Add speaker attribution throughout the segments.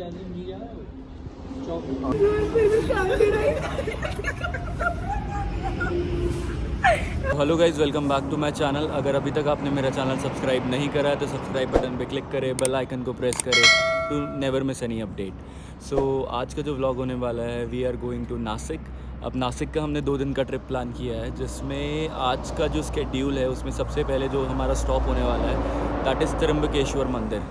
Speaker 1: Hello guys, welcome back to my channel. अगर अभी तक आपने मेरा चैनल सब्सक्राइब नहीं करा है तो सब्सक्राइब बटन पे क्लिक करें, बेल आइकन को प्रेस करें to never miss any update. So आज का जो व्लॉग होने वाला है, we are going to Nashik. अब नासिक का हमने 2 दिन का ट्रिप प्लान किया है, जिसमें आज का जो स्केड्यूल है उसमें सबसे पहले जो हमारा स्टॉप होने वाला है दैट इज़ त्र्यंबकेश्वर मंदिर।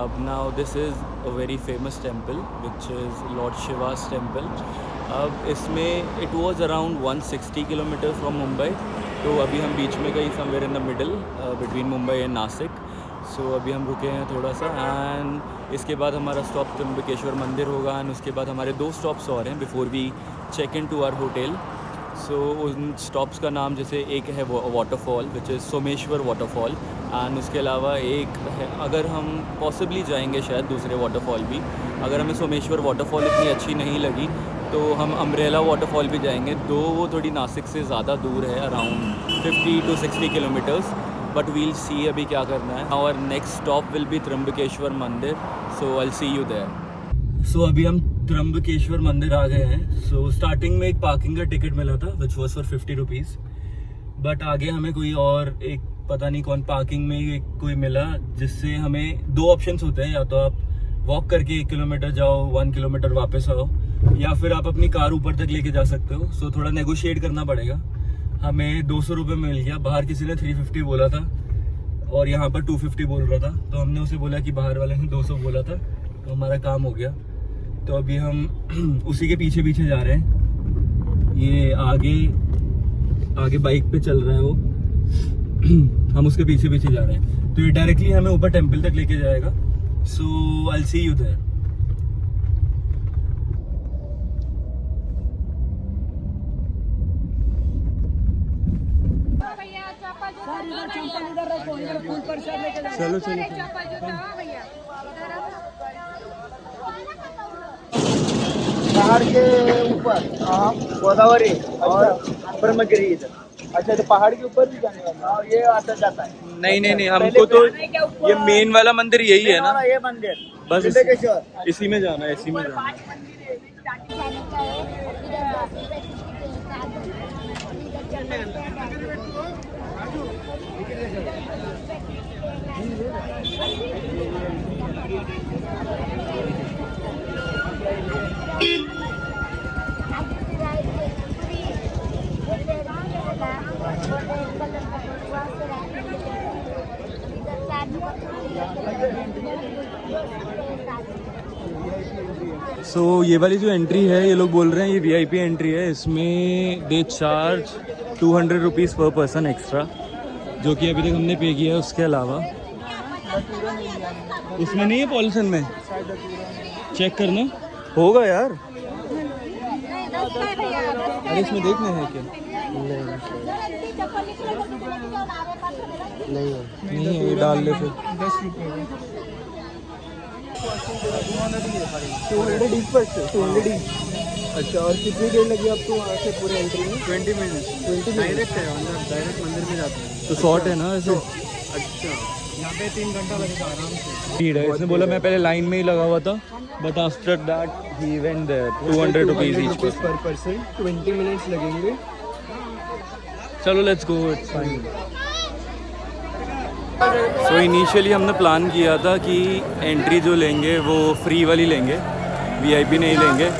Speaker 1: अब now this is a very famous temple which is lord Shiva's temple. अब इसमें it was around 160 kilometre from Mumbai, तो अभी हम बीच में कहीं somewhere in the middle between Mumbai and Nashik. So अभी हम रुके हैं थोड़ा सा, एंड इसके बाद हमारा स्टॉप त्र्यंबकेश्वर मंदिर होगा, एंड उसके बाद हमारे 2 स्टॉप्स और हैं before we check in to our hotel. So उन स्टॉप्स का नाम जैसे एक है waterfall which is Someshwar waterfall, and उसके अलावा एक है, अगर हम पॉसिबली जाएंगे शायद दूसरे वाटरफॉल भी। अगर हमें सोमेश्वर वाटरफॉल इतनी अच्छी नहीं लगी तो हम अम्ब्रेला वाटरफॉल भी जाएंगे, दो वो थोड़ी नासिक से ज़्यादा दूर है, around 50 to 60 kilometres, but we'll see अभी क्या करना है। Our next stop will be Trimbakeshwar मंदिर, so I will see you there. So अभी हम त्र्यंबकेश्वर मंदिर आ गए हैं। सो स्टार्टिंग में एक पार्किंग का टिकट मिला था which was for 50 rupees, but आगे हमें कोई और एक पता नहीं कौन पार्किंग में कोई मिला, जिससे हमें 2 ऑप्शंस होते हैं, या तो आप वॉक करके 1 किलोमीटर जाओ, 1 किलोमीटर वापस आओ, या फिर आप अपनी कार ऊपर तक लेके जा सकते हो। सो थोड़ा नेगोशिएट करना पड़ेगा। हमें 200 रुपये मिल गया, बाहर किसी ने 350 बोला था और यहाँ पर 250 बोल रहा था, तो हमने उसे बोला कि बाहर वाले ने 200 बोला था, तो हमारा काम हो गया। तो अभी हम उसी के पीछे पीछे जा रहे हैं। ये आगे बाइक पे चल रहा है वो हम उसके पीछे पीछे जा रहे हैं, तो ये डायरेक्टली हमें ऊपर टेम्पल तक लेके जाएगा। So I will see you there. चलो
Speaker 2: पहाड़ के ऊपर गोदावरी और ब्रह्मगिरी इधर। अच्छा, तो पहाड़ के ऊपर भी जाने वाला और ये आता जाता है?
Speaker 1: नहीं, हमको तो ये मेन वाला मंदिर यही है ना,
Speaker 2: ये मंदिर
Speaker 1: बस
Speaker 2: त्र्यंबकेश्वर।
Speaker 1: इसी में जाना है, इसी में जाना है। सो ये वाली जो एंट्री है, ये लोग बोल रहे हैं ये वीआईपी एंट्री है, इसमें दे चार्ज 200 रुपीज़ पर पर्सन एक्स्ट्रा, जो कि अभी तक हमने पे किया है। उसके अलावा इसमें नहीं है, पॉलिथीन में चेक करना होगा यार। अरे इसमें देखना है क्या? नहीं है, ये डाल ले फिर।
Speaker 2: 10 रुपये 200 ईच पर 200 ईच। अच्छा, और कितनी देर लगी आपको वहाँ से पूरे एंट्री में? 20 मिनट डायरेक्ट है, अंदर डायरेक्ट मंदिर में जाते हैं,
Speaker 1: तो शॉर्ट है ना ऐसे।
Speaker 2: अच्छा, यहाँ पे 3 घंटा लगेगा आराम से।
Speaker 1: भीड़ है, इसने बोला मैं पहले लाइन में ही लगा हुआ था, but after that he went there. 200 rupees each
Speaker 2: per person, 20 minutes लगेंगे।
Speaker 1: चलो let's go, it's fine. So initially हमने प्लान किया था कि एंट्री जो लेंगे वो फ्री वाली लेंगे, वीआईपी नहीं लेंगे,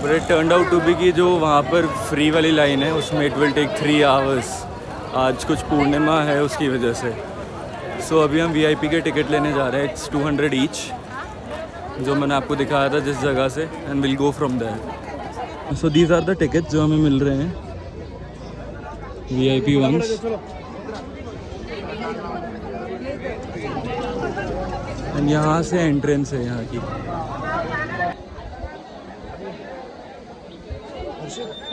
Speaker 1: but it turned out to be कि जो वहाँ पर फ्री वाली लाइन है उसमें इट विल टेक 3 आवर्स। आज कुछ पूर्णिमा है उसकी वजह से। सो अभी हम वीआईपी के टिकट लेने जा रहे हैं, इट्स 200 ईच, जो मैंने आपको दिखाया था जिस जगह से, and will go from there. So these are the tickets जो हमें मिल रहे हैं, वीआईपी वंस, एंड यहाँ से एंट्रेंस है यहाँ की।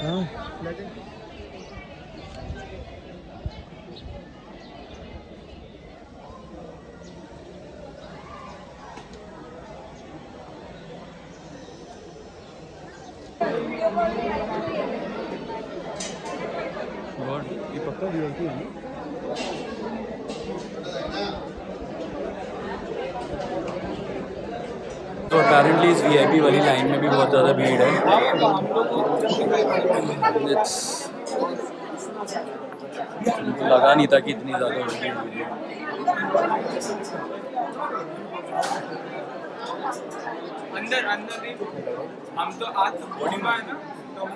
Speaker 1: हाँ, ये पक्का वीआईपी है ना? तो अपेरेंटली इस वीआईपी वाली लाइन में भी बहुत ज़्यादा भीड़ है। मुझे लगा नहीं था कि इतनी ज़्यादा होगी।
Speaker 2: अंदर हम तो आज बॉडी में है ना, तो हम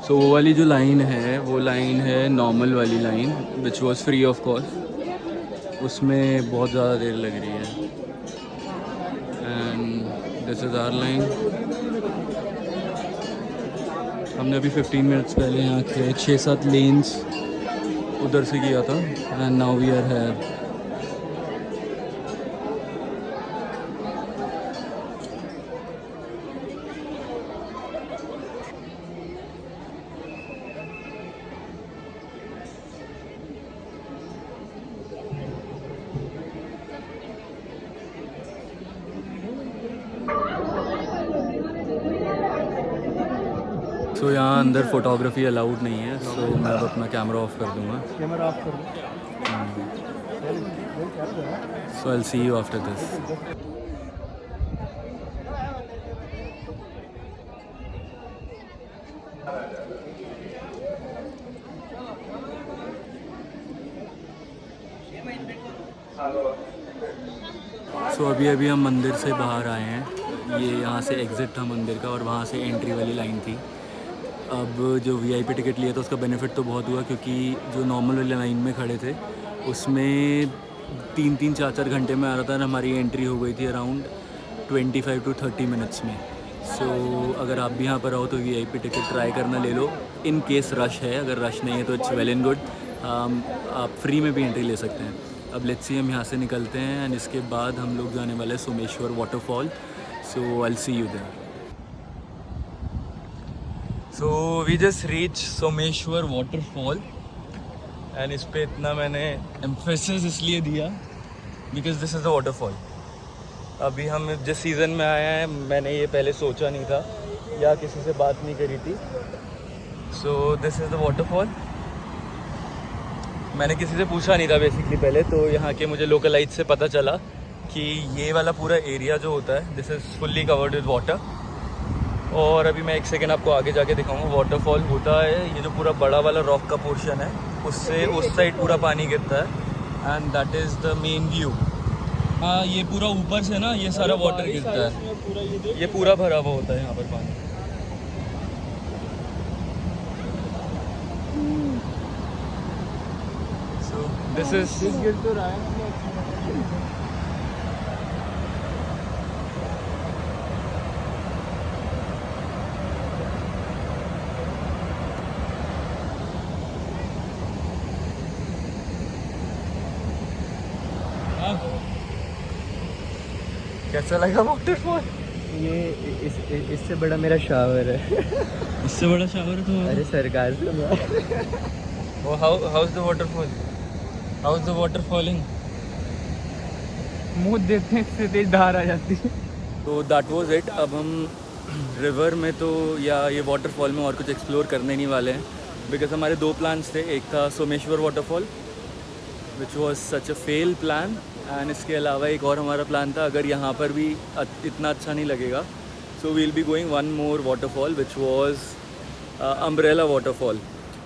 Speaker 1: सो वो वाली जो लाइन है वो लाइन है नॉर्मल वाली line which was free of cost. उसमें बहुत ज़्यादा देर लग रही है। And this is our line. हमने अभी 15 मिनट्स पहले यहाँ के 6-7 लेन्स उधर से किया था एंड नाउ वी आर है। तो यहाँ अंदर फोटोग्राफी अलाउड नहीं है, सो मैं अब अपना कैमरा ऑफ कर दूँगा।
Speaker 2: कैमरा ऑफ कर दो।
Speaker 1: So I will see you after this. So अभी हम मंदिर से बाहर आए हैं। ये यहाँ से एग्ज़िट था मंदिर का और वहाँ से एंट्री वाली लाइन थी। अब जो वीआईपी टिकट लिया था उसका बेनिफिट तो बहुत हुआ, क्योंकि जो नॉर्मल वाली लाइन में खड़े थे उसमें 3-3, 4-4 घंटे में आ रहा था और हमारी एंट्री हो गई थी अराउंड 25 to 30 मिनट्स में। सो अगर आप भी यहाँ पर आओ तो वीआईपी टिकट ट्राई करना ले लो, इन केस रश है। अगर रश नहीं है तो इट्स वेल एंड गुड, आप फ्री में भी एंट्री ले सकते हैं। अब लेट्स सी हम यहाँ से निकलते हैं एंड इसके बाद हम लोग जाने वाले हैं Someshwar waterfall. So I will see you there. So we just reach Someshwar waterfall and इस पे इतना मैंने एम्फेसिस इसलिए दिया because this is the waterfall. अभी हम जिस सीज़न में आए हैं मैंने ये पहले सोचा नहीं था या किसी से बात नहीं करी थी। सो दिस इज़ द वाटरफॉल। मैंने किसी से पूछा नहीं था बेसिकली पहले, तो यहाँ के मुझे लोकलाइट से पता चला कि ये वाला पूरा एरिया जो होता है this is fully covered with water. और अभी मैं एक सेकेंड आपको आगे जाके दिखाऊंगा। वाटरफॉल होता है ये जो पूरा बड़ा वाला रॉक का पोर्शन है, उससे उस साइड पूरा पानी गिरता है and that is the main view. हाँ, ये पूरा ऊपर से ना ये सारा वाटर गिरता है, ये पूरा भरा हुआ होता है यहाँ पर पानी। सो दिस इज
Speaker 2: गिर तो रहा है।
Speaker 1: कैसा लगा वाटरफॉल?
Speaker 2: ये इससे बड़ा मेरा शावर है।
Speaker 1: इससे बड़ा शावर है तुम्हारा?
Speaker 2: अरे सरकार
Speaker 1: वो how is the waterfall? How is the water falling?
Speaker 2: मुँह देखने से तेज धार आ जाती है।
Speaker 1: तो दैट वाज इट। अब हम रिवर में तो या ये वाटरफॉल में और कुछ एक्सप्लोर करने नहीं वाले हैं, बिकॉज हमारे 2 प्लान्स थे। एक था Someshwar waterfall which was such a fail plan, and इसके अलावा एक और हमारा प्लान था अगर यहाँ पर भी इतना अच्छा नहीं लगेगा so we'll be going one more waterfall which was umbrella waterfall.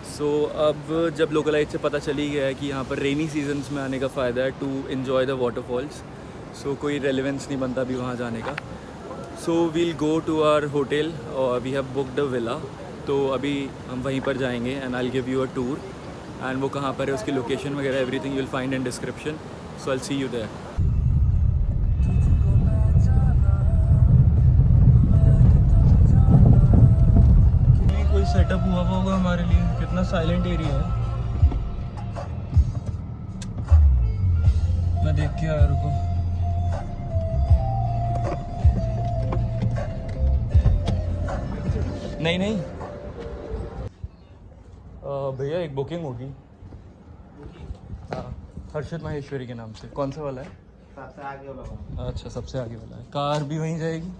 Speaker 1: So अब जब लोकलाइट से पता चली गया है कि यहाँ पर रेनी सीजन्स में आने का फ़ायदा है to enjoy the waterfalls, so कोई रेलिवेंस नहीं बनता अभी वहाँ जाने का। So we'll go to our hotel और we have booked a villa, तो अभी हम वहीं पर जाएंगे and I will give you a tour. And वो कहाँ पर है उसकी लोकेशन वगैरह everything you will find in description, so I will see you there. कोई सेटअप हुआ होगा हमारे लिए, कितना साइलेंट एरिया है। मैं देख के आया, रुको। नहीं भैया एक बुकिंग होगी। हाँ, हर्षद माहेश्वरी के नाम से। कौन सा वाला है?
Speaker 2: सबसे आगे वाला।
Speaker 1: अच्छा, सबसे आगे वाला है। कार भी वहीं जाएगी?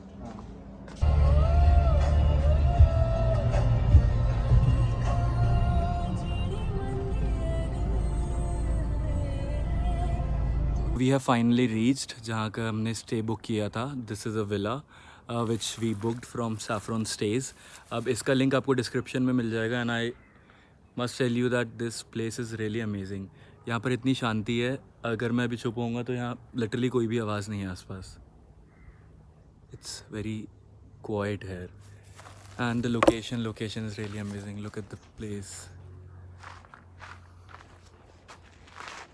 Speaker 1: वी हैव फाइनली रीच्ड जहाँ का हमने स्टे बुक किया था. This is a villa which we booked from Saffron Stays. अब इसका लिंक आपको डिस्क्रिप्शन में मिल जाएगा. And I must tell you that this place is really amazing. यहाँ पर इतनी शांति है, अगर मैं अभी चुप होऊंगा तो यहाँ लिटरली कोई भी आवाज़ नहीं है आसपास. It's very quiet here and the location is really amazing. Look at the place.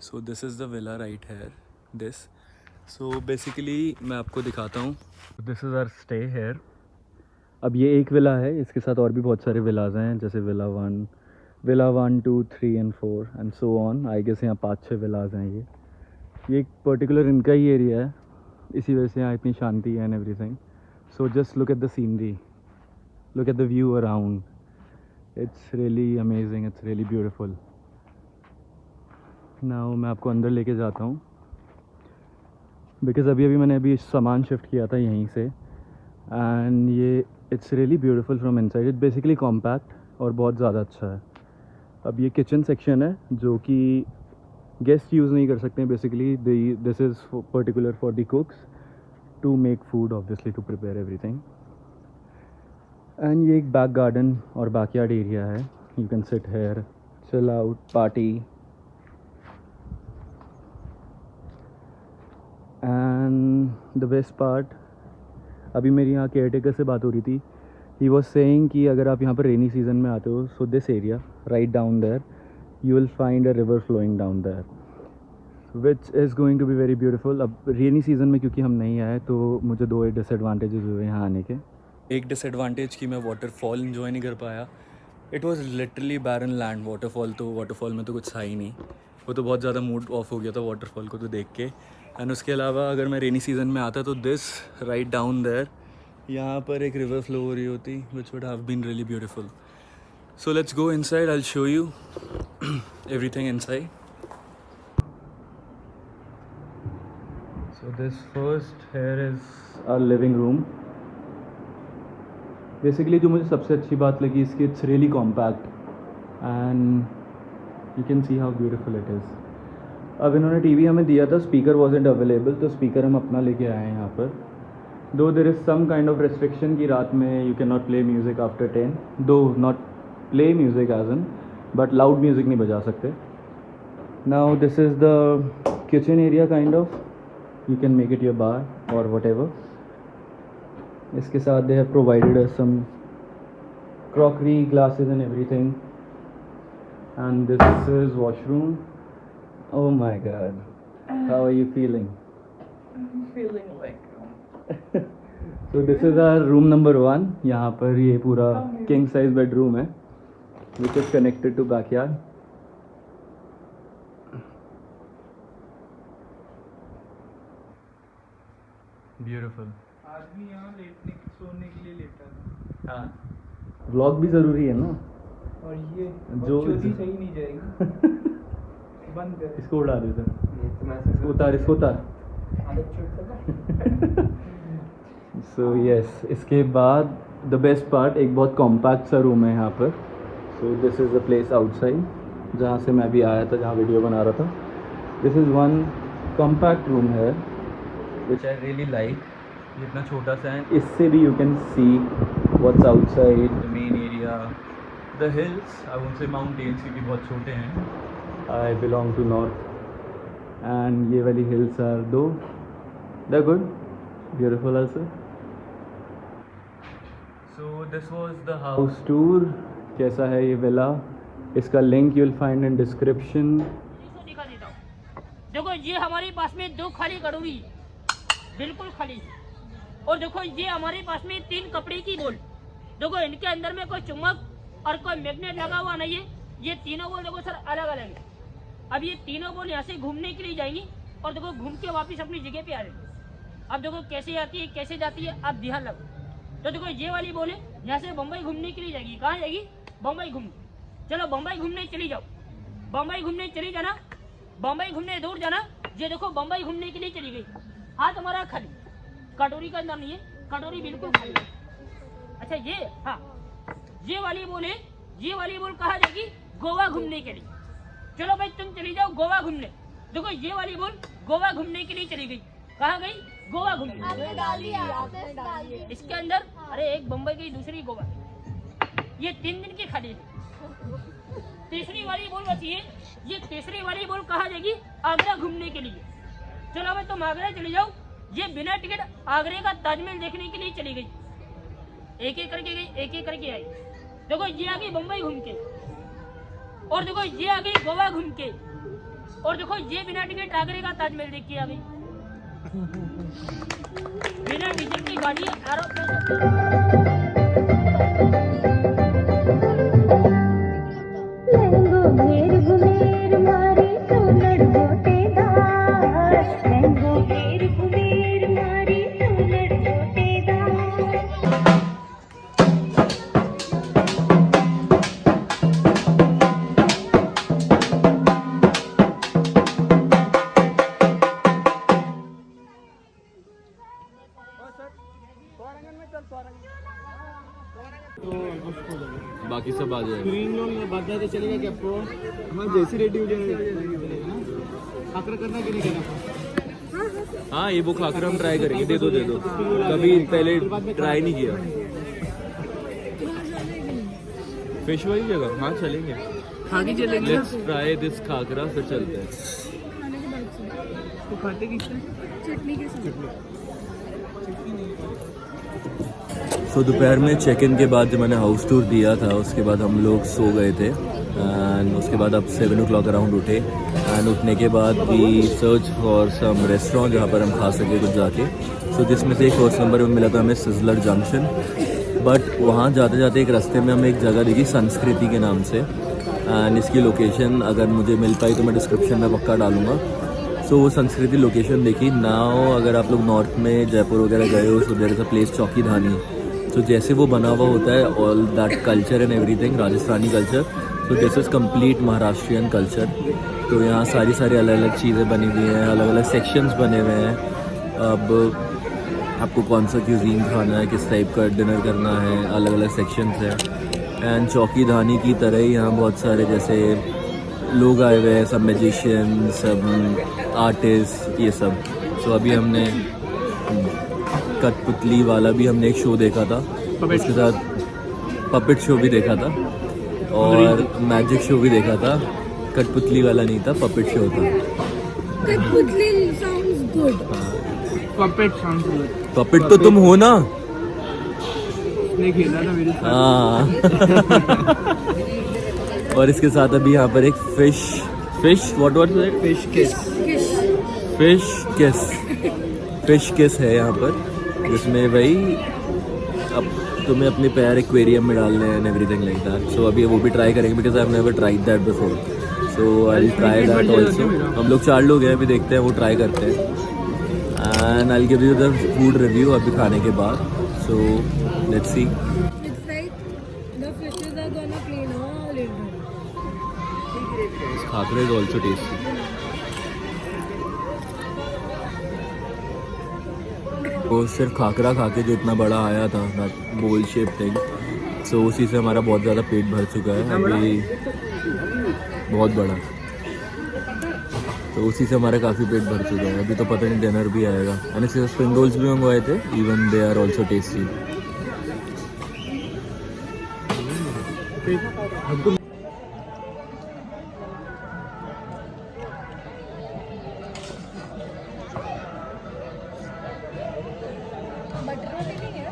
Speaker 1: So this is the villa right here. This so basically मैं आपको दिखाता हूँ. This is our stay here. अब ये एक विला है, इसके साथ और भी बहुत सारे विलाज हैं, जैसे villa 1, 2, 3 and 4 and so on. I guess यहाँ 5-6 विलाज हैं. ये एक पर्टिकुलर इनका ही एरिया है, इसी वजह से यहाँ इतनी शांति है and everything. So just look at the scenery, look at the view around. It's really amazing, it's really beautiful. Now मैं आपको अंदर लेके जाता हूँ, बिकॉज़ अभी मैंने सामान शिफ्ट किया था यहीं से. एंड ये it's really beautiful from inside. It's basically compact और बहुत ज़्यादा अच्छा है. अब ये किचन सेक्शन है जो कि गेस्ट यूज़ नहीं कर सकते हैं. Basically this is particular for the cooks to make food, obviously to prepare everything. And ये एक बैक गार्डन और बैकयार्ड एरिया है. You can sit here, chill out, party. And the best part, अभी मेरी यहाँ केयर टेकर से बात हो रही थी. ही वॉज सेइंग कि अगर आप यहाँ पर रेनी सीजन में आते हो, so this area right down there you will find a river flowing down there which is going to be very beautiful. अब रेनी सीजन में क्योंकि हम नहीं आए तो मुझे 2 डिसएडवांटेजेस हुए यहाँ आने के. एक डिसएडवांटेज कि मैं वाटरफॉल इन्जॉय नहीं कर पाया. It was literally barren land. Waterfall में तो कुछ था ही नहीं. वो तो बहुत ज़्यादा मूड ऑफ हो गया था वाटरफॉल को तो देख के. एंड उसके अलावा अगर मैं रेनी सीजन में आता तो दिस राइट डाउन देयर यहाँ पर एक रिवर फ्लो हो रही होती which would have been really beautiful. So let's go inside. I will show you everything inside. So this first here is our living room. Basically जो मुझे सबसे अच्छी बात लगी इसकी, it's really compact and you can see how beautiful it is. अब इन्होंने TV हमें दिया था, स्पीकर वॉजेंट अवेलेबल, तो स्पीकर हम अपना लेके आए हैं यहाँ पर. Though there is some kind of restriction कि रात में you can not play music after 10, though not play music as an, but loud music नहीं बजा सकते. Now this is the kitchen area kind of. You can make it your bar or whatever. इसके साथ they have provided us some crockery, glasses and everything. And this is washroom. Oh my God, how are you feeling?
Speaker 3: I'm feeling like
Speaker 1: So this is our room number 1. यहाँ पर ये पूरा king size bedroom है, which is connected to backyard. Beautiful.
Speaker 2: आदमी यहाँ सोने के लिए लेटा था.
Speaker 1: हाँ, vlog भी ज़रूरी है ना.
Speaker 2: और ये
Speaker 1: जो
Speaker 2: चोटी सही नहीं जाएगी. बंद कर.
Speaker 1: इसको उड़ा दे सर. इसको उतार. सो यस, इसके बाद द बेस्ट पार्ट, एक बहुत कॉम्पैक्ट सा रूम है यहाँ पर. सो this is the place outside जहाँ से मैं भी आया था, जहाँ वीडियो बना रहा था. This is one compact room है विच आई रियली लाइक. ये इतना छोटा सा है, इससे भी you can see what's outside, the main area, the hills. I won't say mountains क्योंकि बहुत छोटे हैं. I belong to north and ये वाली hills are though they're good, beautiful also. So this was the house tour. कैसा है ये villa, इसका link you will find in description.
Speaker 3: दिखा देता हूँ. देखो ये हमारे पास में 2 खाली कटोरी, बिल्कुल खाली. और देखो ये हमारे पास में 3 कपड़े की बोल. देखो इनके अंदर में कोई चुम्बक और कोई मैग्नेट लगा हुआ नहीं है. ये तीनों बोल देखो सर अलग अलग है. अब ये तीनों बोल यहाँ से घूमने के लिए जाएंगी और देखो घूम के वापस अपनी जगह पे आ रहे हैं. अब देखो कैसे आती है कैसे जाती है, आप ध्यान लगो. तो देखो ये वाली बोल है यहाँ से बम्बई घूमने के लिए जाएगी. कहाँ जाएगी? बम्बई घूमने. चलो बम्बई घूमने चली जाओ. बम्बई घूमने चली जाना, बम्बई घूमने दूर जाना. ये देखो बम्बई घूमने के लिए चली गई. हाथ हमारा खाली, कटोरी का अंदर नहीं है, कटोरी बिल्कुल खाली है. अच्छा ये, हाँ ये वाली बोल है, ये वाली बोल कहाँ जाएगी? गोवा घूमने के लिए. चलो भाई तुम चली जाओ गोवा घूमने. देखो ये वाली बोल गोवा घूमने के लिए चली गई। कहाँ गई? गोवा घूमने।
Speaker 4: आपने डाल दिया, आपने डाल दिया।
Speaker 3: इसके अंदर अरे एक बम्बई गई, दूसरी गोवा। ये 3 दिन की खाली है। तीसरी वाली बोल बची है। ये तीसरी वाली बोल कहाँ जाएगी? आगरा घूमने के लिए। चलो मैं तुम आगरा चली जाओ। ये बिना टिकट आगरे का ताजमहल देखने के लिए चली गई। एक एक करके गई, एक एक करके आई। देखो ये आ गई बम्बई घूम के, और देखो ये आ गई गोवा घूम के, और देखो ये बिना टिकट आगरे का ताजमहल देख के आ गई। बिना डीजल की गाड़ी
Speaker 1: बाकी सब आ जाएगा।
Speaker 2: स्क्रीन लोग बताते चलेगा क्या आपको? हाँ जैसी रेडी हो जाएगा खाकर करना कि नहीं करना?
Speaker 1: हाँ ये वो खाकर हम ट्राई करेंगे। दे दो कभी पहले ट्राई नहीं किया। फिश वाली जगह हाँ चलेंगे।
Speaker 2: खाने चलेंगे।
Speaker 1: लेट्स ट्राई दिस खाकरा फिर चलते हैं।
Speaker 2: तो खाते किससे?
Speaker 4: चटनी के साथ।
Speaker 1: तो दोपहर में चेक इन के बाद जब मैंने हाउस टूर दिया था उसके बाद हम लोग सो गए थे। एंड उसके बाद अब 7 o'clock अराउंड उठे। एंड उठने के बाद we search for some restaurant जहाँ पर हम खा सके कुछ जाके। सो जिसमें से एक फर्स्ट नंबर में मिला था हमें सिजलर जंक्शन। बट वहाँ जाते जाते एक रास्ते में हमें एक जगह दिखी संस्कृति के नाम से। एंड इसकी लोकेशन अगर मुझे मिल पाई तो मैं डिस्क्रिप्शन में पक्का डालूँगा। सो वो संस्कृति लोकेशन देखी नाउ। अगर आप लोग नॉर्थ में जयपुर वगैरह गए हो so there is a place Chokhi Dhani. तो जैसे वो बना हुआ होता है all that culture and everything Rajasthani culture. तो this is complete Maharashtrian culture. तो यहाँ सारी अलग अलग चीज़ें बनी हुई हैं, अलग अलग सेक्शंस बने हुए हैं। अब आपको कौन सा क्यूजीन खाना है, किस टाइप का डिनर करना है, अलग अलग सेक्शंस हैं। एंड चौकी धानी की तरह ही यहाँ बहुत सारे जैसे लोग आए हुए हैं, सब मैजिशियन, सब आर्टिस्ट, ये सब। सो अभी हमने कठपुतली वाला भी हमने एक शो देखा था, उसके साथ पपेट शो भी देखा था और मैजिक शो भी देखा था। कठपुतली वाला नहीं था, पपेट शो था।
Speaker 4: कठपुतली sounds good.
Speaker 2: Puppet sounds good.
Speaker 1: Puppet तो तुम हो ना?
Speaker 2: नहीं खेला था मेरे साथ।
Speaker 1: हाँ। और इसके साथ अभी यहाँ पर एक फिश व्हाट फिश किस है यहाँ पर, जिसमें भाई अब तुम्हें अपने पैर एक्वेरियम में डालने हैं एंड एवरीथिंग लाइक दैट। सो अभी वो भी ट्राई करेंगे because I have never tried that before. So I will try that also. हम लोग 4 लोग हैं, अभी देखते हैं, वो ट्राई करते हैं। And I will give you the food review अभी खाने के बाद। So let's see.
Speaker 4: It's like the fishes are gonna clean all in one.
Speaker 1: This khakra is also tasty. वो सिर्फ खाकरा खा के जो इतना बड़ा आया था बोल शेप थिंग, सो उसी से हमारा बहुत ज़्यादा पेट भर चुका है अभी, बहुत बड़ा। तो उसी से हमारा काफ़ी पेट भर चुका है। अभी तो पता नहीं डिनर भी आएगा। मैंने सिर्फ स्प्रिंग रोल्स भी मंगवाए थे, even they are also tasty.
Speaker 4: Butter रोटी नहीं है?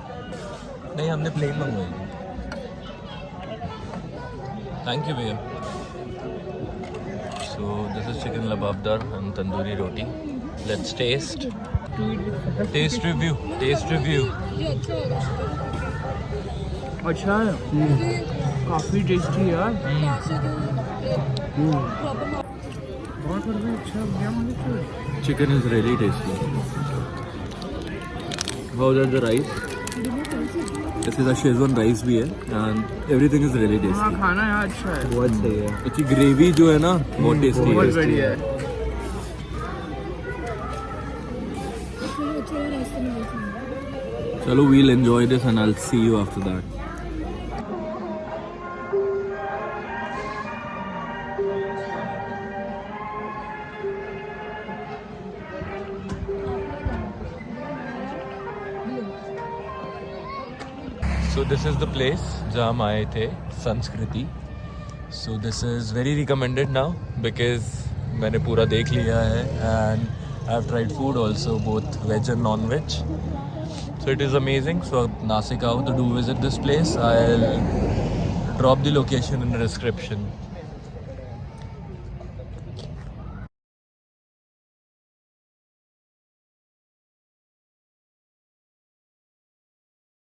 Speaker 1: नहीं, हमने प्लेन मंगवाई। थैंक यू भैया। So this is chicken lababdar and tandoori roti. Let's test review.
Speaker 4: ये अच्छा होगा।
Speaker 2: अच्छा है, काफ़ी टेस्टी यार। बहुत अच्छा बढ़िया।
Speaker 1: Chicken is really tasty. How is the rice? इसके साथ शेजवान राइस भी है एंड एवरीथिंग इज रियली
Speaker 2: हाँ
Speaker 1: टेस्टी।
Speaker 2: खाना यहाँ अच्छा है,
Speaker 1: बहुत सही है। इसकी ग्रेवी जो है ना बहुत टेस्टी है।
Speaker 2: बहुत बढ़िया है।
Speaker 4: चलो अच्छा रास्ते में बैठेंगे।
Speaker 1: चलो we'll enjoy this and I will see you after that. So this is the place जहाँ हम आए थे, Sanskriti. So this is very recommended now because मैंने पूरा देख लिया है and I have tried food also, both veg and non veg. So it is amazing. So Nasik, how to do visit this place? I'll drop the location in the description.